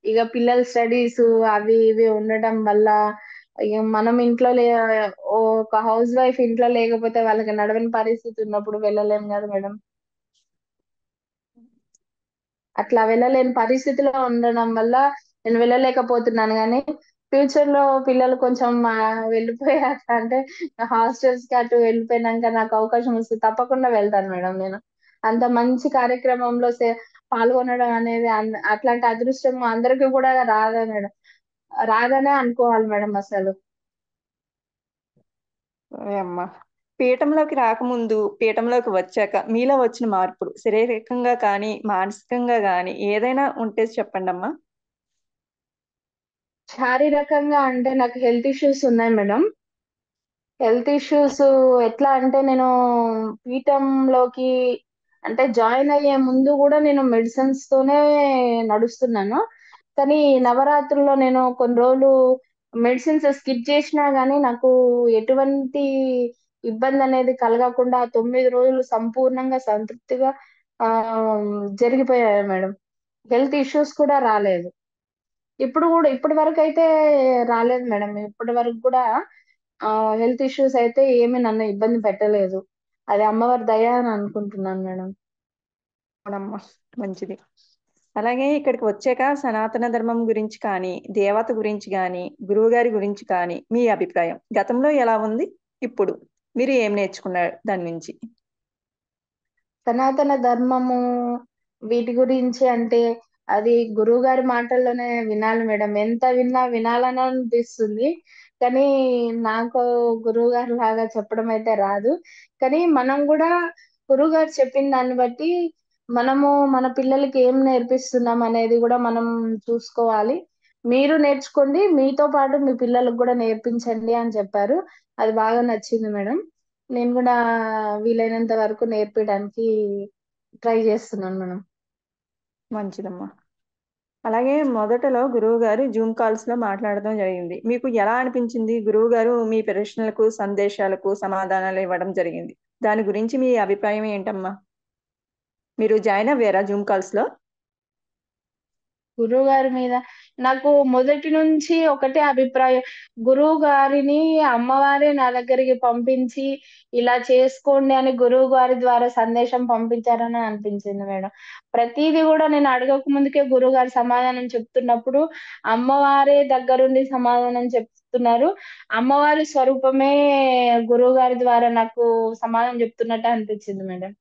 ఇక పిల్లల స్టడీస్ అవి ఇవి ఉండటం వల్ల ఇక మనం ఒక హౌస్ వైఫ్ ఇంట్లో లేకపోతే వాళ్ళకి నడవని పరిస్థితి ఉన్నప్పుడు వెళ్ళలేం కదా మేడం. అట్లా వెళ్ళలేని పరిస్థితిలో ఉండడం వల్ల నేను వెళ్ళలేకపోతున్నాను కానీ ఫ్యూచర్ లో పిల్లలు కొంచెం వెళ్ళిపోయాక అంటే హాస్టల్స్ కి అటు వెళ్ళిపోయినాక నాకు అవకాశం వస్తే తప్పకుండా వెళ్తాను మేడం నేను. అంత మంచి కార్యక్రమంలో పాల్గొనడం అనేది అట్లాంటి అదృష్టం అందరికీ కూడా రాదా మేడం. రాదనే అనుకోవాలి మేడం అసలు. సరే అమ్మా. పీఠంలోకి రాకముందు, పీఠంలోకి వచ్చాక మీలో వచ్చిన మార్పులు శారీరకంగా కానీ, మానసికంగా కానీ ఏదైనా ఉంటే చెప్పండమ్మా. శారీరకంగా అంటే నాకు హెల్త్ ఇష్యూస్ ఉన్నాయి మేడం. హెల్త్ ఇష్యూస్ ఎట్లా అంటే నేను పీఠంలోకి అంటే జాయిన్ అయ్యే ముందు కూడా నేను మెడిసిన్స్ తోనే నడుస్తున్నాను. కానీ నవరాత్రుల్లో నేను కొన్ని రోజులు మెడిసిన్స్ స్కిప్ చేసినా గానీ నాకు ఎటువంటి ఇబ్బంది అనేది కలగకుండా 9 రోజులు సంపూర్ణంగా సంతృప్తిగా ఆ జరిగిపోయాయి మేడం. హెల్త్ ఇష్యూస్ కూడా రాలేదు. ఇప్పటి వరకు అయితే రాలేదు మేడం. ఇప్పటి వరకు కూడా హెల్త్ ఇష్యూస్ అయితే ఏమి నన్ను ఇబ్బంది పెట్టలేదు. అది అమ్మవారి దయ అని అనుకుంటున్నాను మేడం. అవునమ్మా. మంచిది. అలాగే ఇక్కడికి వచ్చాక సనాతన ధర్మం గురించి కానీ, దేవత గురించి కానీ, గురువుగారి గురించి కానీ మీ అభిప్రాయం గతంలో ఎలా ఉంది? ఇప్పుడు మీరు ఏం నేర్చుకున్నారు దాని నుంచి? సనాతన ధర్మము వీటి గురించి అంటే అది గురువు గారి మాటల్లోనే వినాలి మేడం. ఎంత విన్నా వినాలని అనిపిస్తుంది. కానీ నాకు గురువు గారి లాగా చెప్పడం అయితే రాదు. కానీ మనం కూడా గురువు గారు చెప్పిన దాన్ని బట్టి మనము మన పిల్లలకి ఏం నేర్పిస్తున్నాం అనేది కూడా మనం చూసుకోవాలి. మీరు నేర్చుకోండి, మీతో పాటు మీ పిల్లలకు కూడా నేర్పించండి అని చెప్పారు. అది బాగా నచ్చింది మేడం. నేను కూడా వీలైనంత వరకు నేర్పించడానికి ట్రై చేస్తున్నాను మేడం. మంచిదమ్మా. అలాగే మొదటలో గురువు గారు జూమ్ కాల్స్ లో మాట్లాడడం జరిగింది. మీకు ఎలా అనిపించింది? గురువు గారు మీ ప్రశ్నలకు సందేశాలకు సమాధానాలు ఇవ్వడం జరిగింది. దాని గురించి మీ అభిప్రాయం ఏంటమ్మా? మీరు జాయిన్ అవ్వారా జూమ్ కాల్స్ లో? గురువు గారి మీద నాకు మొదటి నుంచి ఒకటే అభిప్రాయం. గురువు గారిని అమ్మవారే నా దగ్గరికి పంపించి ఇలా చేసుకోండి అని గురువు గారి ద్వారా సందేశం పంపించారని అనిపించింది మేడం. ప్రతిదీ కూడా నేను అడగక ముందుకే గురువు గారు సమాధానం చెప్తున్నప్పుడు అమ్మవారే దగ్గరుండి సమాధానం చెప్తున్నారు. అమ్మవారి స్వరూపమే గురువు గారి ద్వారా నాకు సమాధానం చెప్తున్నట్టు అనిపించింది మేడం.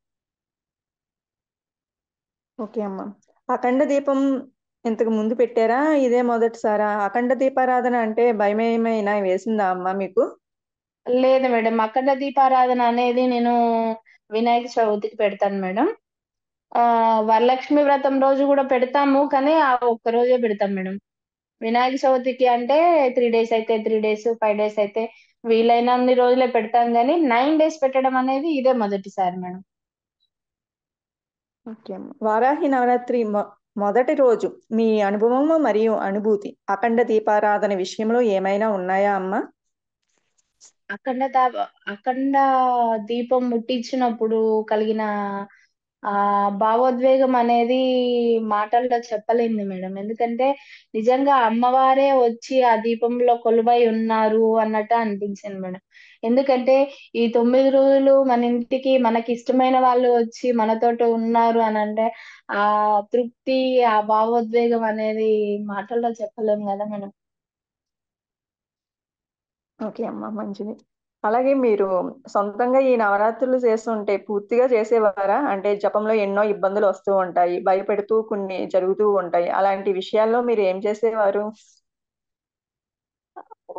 ఓకే అమ్మా. అఖండ దీపం ఇంతకు ముందు పెట్టారా? ఇదే మొదటిసారా? అఖండ దీపారాధన అంటే భయం ఏమైనా వేసిందా అమ్మా మీకు? లేదు మేడం, అఖండ దీపారాధన అనేది నేను వినాయక చవితికి పెడతాను మేడం. ఆ వరలక్ష్మి వ్రతం రోజు కూడా పెడతాము, కానీ ఆ ఒక్క రోజే పెడతాం మేడం. వినాయక చవితికి అంటే 3 డేస్ అయితే 3 డేస్, 5 డేస్ అయితే వీలైనన్ని రోజులే పెడతాం, కానీ 9 డేస్ పెట్టడం అనేది ఇదే మొదటిసారి మేడం. ఓకే అమ్మా. వారాహి నవరాత్రి మొదటి రోజు మీ అనుభవము మరియు అనుభూతి అఖండ దీపారాధన విషయంలో ఏమైనా ఉన్నాయా అమ్మా? అఖండ అఖండ దీపం ముట్టించినప్పుడు కలిగిన ఆ భావోద్వేగం అనేది మాటల్లో చెప్పలేంది మేడం. ఎందుకంటే నిజంగా అమ్మవారే వచ్చి ఆ దీపంలో కొలువై ఉన్నారు అన్నట్టు అనిపించింది మేడం. ఎందుకంటే ఈ 9 రోజులు మన ఇంటికి మనకి ఇష్టమైన వాళ్ళు వచ్చి మనతోటి ఉన్నారు అని అంటే ఆ తృప్తి, ఆ భావోద్వేగం అనేది మాటల్లో చెప్పలేము కదా మేడం. ఓకే అమ్మా, మంచిది. అలాగే మీరు సొంతంగా ఈ నవరాత్రులు చేస్తుంటే పూర్తిగా చేసేవారా? అంటే జపంలో ఎన్నో ఇబ్బందులు వస్తూ ఉంటాయి, భయపెడుతూ కొన్ని జరుగుతూ ఉంటాయి. అలాంటి విషయాల్లో మీరు ఏం చేసేవారు?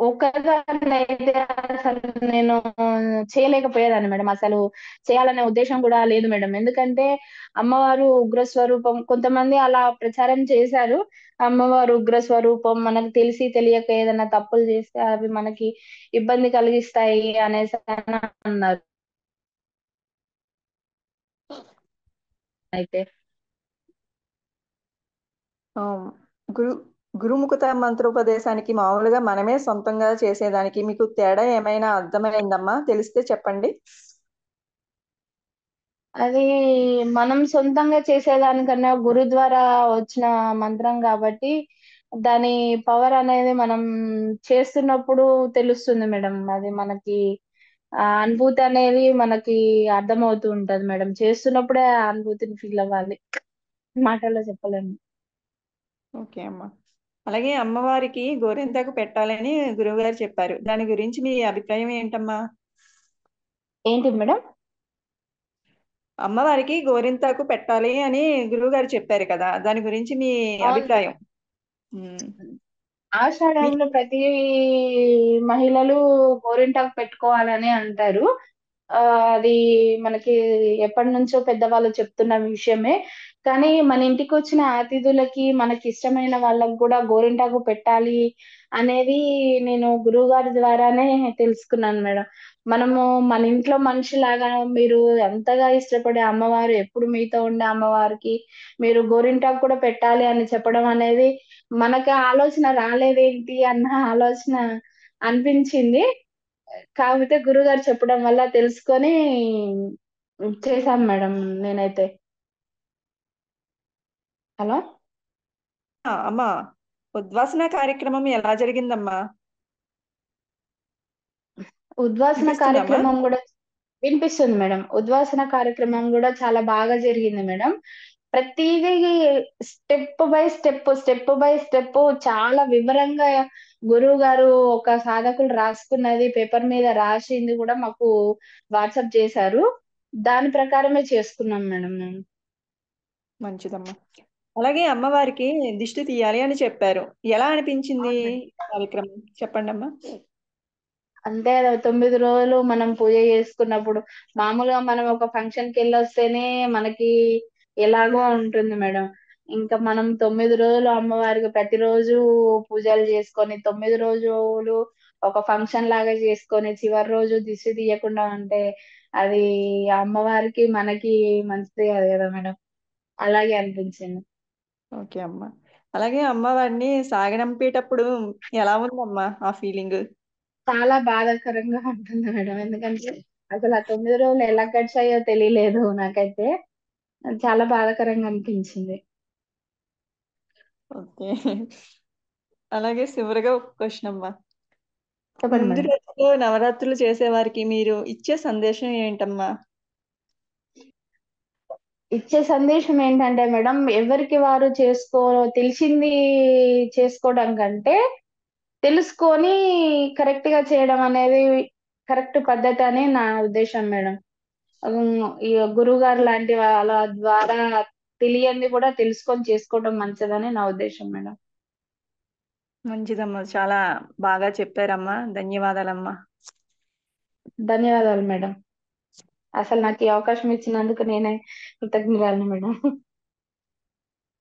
ఒక్కదాన్ని అయితే అసలు నేను చేయలేకపోయేదాన్ని మేడం. అసలు చేయాలనే ఉద్దేశం కూడా లేదు మేడం. ఎందుకంటే అమ్మవారు ఉగ్ర స్వరూపం, కొంతమంది అలా ప్రచారం చేశారు. అమ్మవారు ఉగ్ర స్వరూపం, మనకు తెలిసి తెలియక ఏదైనా తప్పులు చేస్తే అవి మనకి ఇబ్బంది కలిగిస్తాయి అనేసి అన్నారు అయితే. ఆ, గురు గురుముఖత మంత్రోపదేశానికి మామూలుగా మనమే సొంతంగా చేసేదానికి మీకు తేడా ఏమైనా అర్థమైందమ్మా? తెలిస్తే చెప్పండి. అది మనం సొంతంగా చేసేదానికన్నా గురు ద్వారా వచ్చిన మంత్రం కాబట్టి దాని పవర్ అనేది మనం చేస్తున్నప్పుడు తెలుస్తుంది మేడం. అది మనకి ఆ అనుభూతి అనేది మనకి అర్థమవుతూ ఉంటది మేడం. చేస్తున్నప్పుడే ఆ అనుభూతిని ఫీల్ అవ్వాలి, మాటల్లో చెప్పలేము. ఓకే అమ్మా. అలాగే అమ్మవారికి గోరింటాకు పెట్టాలని గురువుగారు చెప్పారు. దాని గురించి మీ అభిప్రాయం ఏంటమ్మా? ఏంటి మేడం? అమ్మవారికి గోరింటాకు పెట్టాలి అని గురువుగారు చెప్పారు కదా, దాని గురించి మీ అవును మేడం. అభిప్రాయం? ఉమ్, మీ ఆషాఢంలో ప్రతి మహిళలు గోరింటాకు పెట్టుకోవాలని అంటారు. ఆ అది మనకి ఎప్పటి నుంచో పెద్దవాళ్ళు చెప్తున్న విషయమే. కానీ మన ఇంటికి వచ్చిన అతిథులకి మనకి ఇష్టమైన వాళ్ళకి కూడా గోరింటాకు పెట్టాలి అనేది నేను గురువు గారి ద్వారానే తెలుసుకున్నాను మేడం. మనము మన ఇంట్లో మనిషిలాగా మీరు ఎంతగా ఇష్టపడే అమ్మవారు, ఎప్పుడు మీతో ఉండే అమ్మవారికి మీరు గోరింటాకు కూడా పెట్టాలి అని చెప్పడం అనేది మనకి ఆలోచన రాలేదేంటి అన్న ఆలోచన అనిపించింది. కాకపోతే గురుగారు చెప్పడం వల్ల తెలుసుకొని చేశాను మేడం నేనైతే. హలో. అమ్మా, ఉద్వాసన కార్యక్రమం ఎలా జరిగిందమ్మా? ఉద్వాసన వినిపిస్తుందమ్మా? కార్యక్రమం కూడా వినిపిస్తుంది మేడం. ఉద్వాసన కార్యక్రమం కూడా చాలా బాగా జరిగింది మేడం. ప్రతిదీ స్టెప్ బై స్టెప్ చాలా వివరంగా గురువు గారు ఒక సాధకులు రాసుకున్నది పేపర్ మీద రాసింది కూడా మాకు వాట్సాప్ చేశారు. దాని ప్రకారమే చేసుకున్నాం మేడం మేము. మంచిదమ్మా. అలాగే అమ్మవారికి దిష్టి తీయాలి అని చెప్పారు. ఎలా అనిపించింది అవును మేడం. ఈ కార్యక్రమం? చెప్పండమ్మా. అంతే కదా, 9 రోజులు మనం పూజ చేసుకున్నప్పుడు మామూలుగా మనం ఒక ఫంక్షన్ కి వెళ్ళొస్తేనే మనకి ఎలాగో ఉంటుంది మేడం. ఇంకా మనం 9 రోజులు అమ్మవారికి ప్రతిరోజు పూజలు చేసుకొని 9 రోజులు ఒక ఫంక్షన్ లాగా చేసుకొని చివరి రోజు దిష్టి తీయకుండా ఉంటే అది ఆ అమ్మవారికి మనకి మంచిది కాదు కదా మేడం. అలాగే అనిపించింది. ఓకే అమ్మా. అలాగే అమ్మవారిని సాగనంపేటప్పుడు ఎలా ఉందమ్మా ఆ ఫీలింగ్? చాలా బాధాకరంగా ఉంటుంది మేడం. ఎందుకంటే అసలు ఆ 9 రోజులు ఎలా గడిచాయో తెలియలేదు నాకైతే. చాలా బాధాకరంగా అనిపించింది. ఓకే. అలాగే చివరగా ఒక క్వశ్చన్ అమ్మా. చెప్పండి ముందు మేడం. రోజుల్లో నవరాత్రులు చేసేవారికి మీరు ఇచ్చే సందేశం ఏంటమ్మా? ఇచ్చే సందేశం ఏంటంటే మేడం, ఎవరికి వారు తెలిసింది చేసుకోవడం కంటే తెలుసుకొని కరెక్ట్ గా చేయడం అనేది కరెక్ట్ పద్ధతి అని నా ఉద్దేశం మేడం. ఈ గురువు గారు లాంటి వాళ్ళ ద్వారా తెలియంది కూడా తెలుసుకొని చేసుకోవడం మంచిదని నా ఉద్దేశం మేడం. మంచిదమ్మా. చాలా బాగా చెప్పారమ్మా. ధన్యవాదాలమ్మా. ధన్యవాదాలు మేడం. అసలు నాకు ఈ అవకాశం ఇచ్చినందుకు నేనే కృతజ్ఞురాలు మేడం.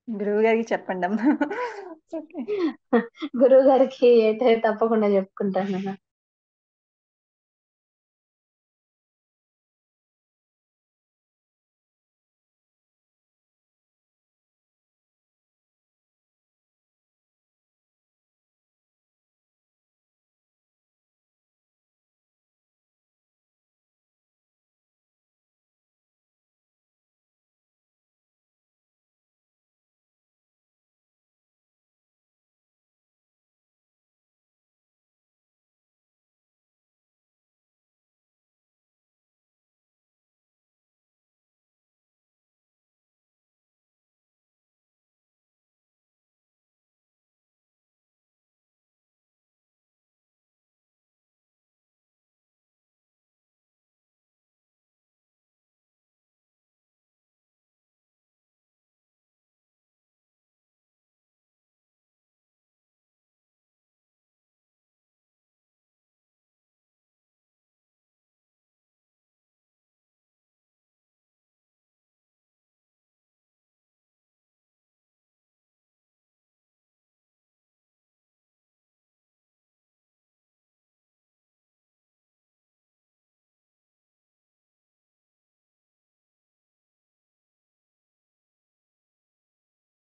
గురువు గారికి చెప్పండమ్మా. ఓకే. గురువు గారికి అయితే తప్పకుండా చెప్పుకుంటాను.